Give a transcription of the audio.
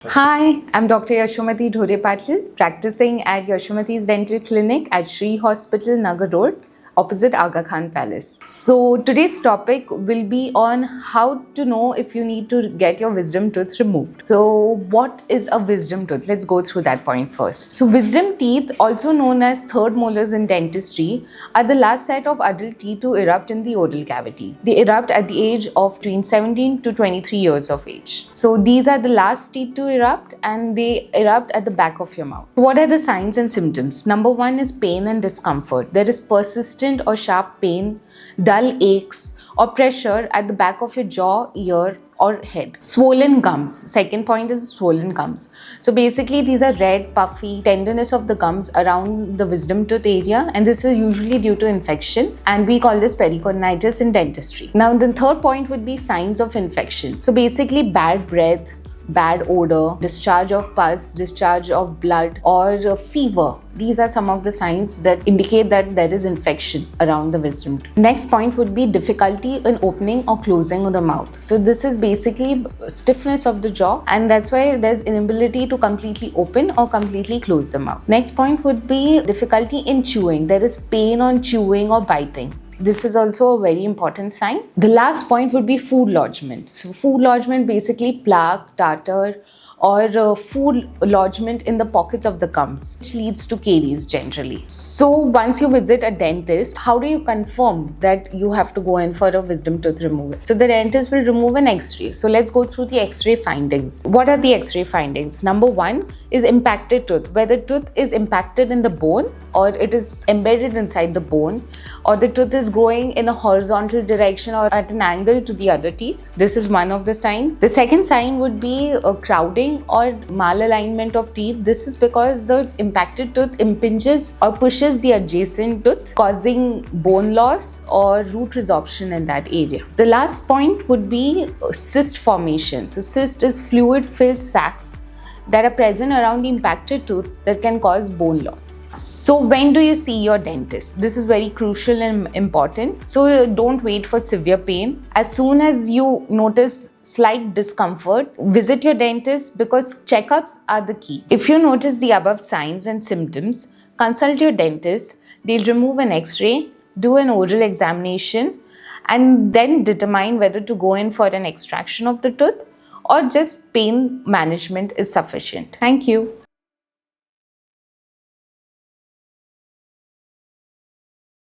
Hi, I'm Dr. Yashomati Dhore Patil, practicing at Yashomati's Dental Clinic at Shree Hospital, Nagar Road, opposite Aga Khan Palace. So today's topic will be on how to know if you need to get your wisdom tooth removed. So what is a wisdom tooth? Let's go through that point first. So wisdom teeth, also known as third molars in dentistry, are the last set of adult teeth to erupt in the oral cavity. They erupt at the age of between 17 to 23 years of age. So these are the last teeth to erupt, and they erupt at the back of your mouth. What are the signs and symptoms? Number one is pain and discomfort. There is persistent or sharp pain, dull aches, or pressure at the back of your jaw, ear, or head. Swollen gums. Second point is swollen gums. So basically these are red, puffy, tenderness of the gums around the wisdom tooth area, and this is usually due to infection, and we call this pericoronitis in dentistry. Now the third point would be signs of infection. So basically bad breath, bad odor, discharge of pus, discharge of blood, or fever. These are some of the signs that indicate that there is infection around the wisdom tooth. Next point would be difficulty in opening or closing of the mouth. So this is basically stiffness of the jaw, and that's why there's inability to completely open or completely close the mouth. Next point would be difficulty in chewing. There is pain on chewing or biting. This is also a very important sign. The last point would be food lodgement. So food lodgement, basically plaque, tartar, or food lodgement in the pockets of the gums, which leads to caries generally. So once you visit a dentist, how do you confirm that you have to go in for a wisdom tooth removal? So the dentist will remove an x-ray. So let's go through the x-ray findings. What are the x-ray findings? Number one is impacted tooth. Whether tooth is impacted in the bone, or it is embedded inside the bone, or the tooth is growing in a horizontal direction or at an angle to the other teeth. This is one of the signs. The second sign would be a crowding or malalignment of teeth. This is because the impacted tooth impinges or pushes the adjacent tooth, causing bone loss or root resorption in that area. The last point would be cyst formation. So cyst is fluid-filled sacs that are present around the impacted tooth that can cause bone loss. So when do you see your dentist? This is very crucial and important. So don't wait for severe pain. As soon as you notice slight discomfort, visit your dentist, because checkups are the key. If you notice the above signs and symptoms, consult your dentist. They'll remove an x-ray, do an oral examination, and then determine whether to go in for an extraction of the tooth or just pain management is sufficient. Thank you.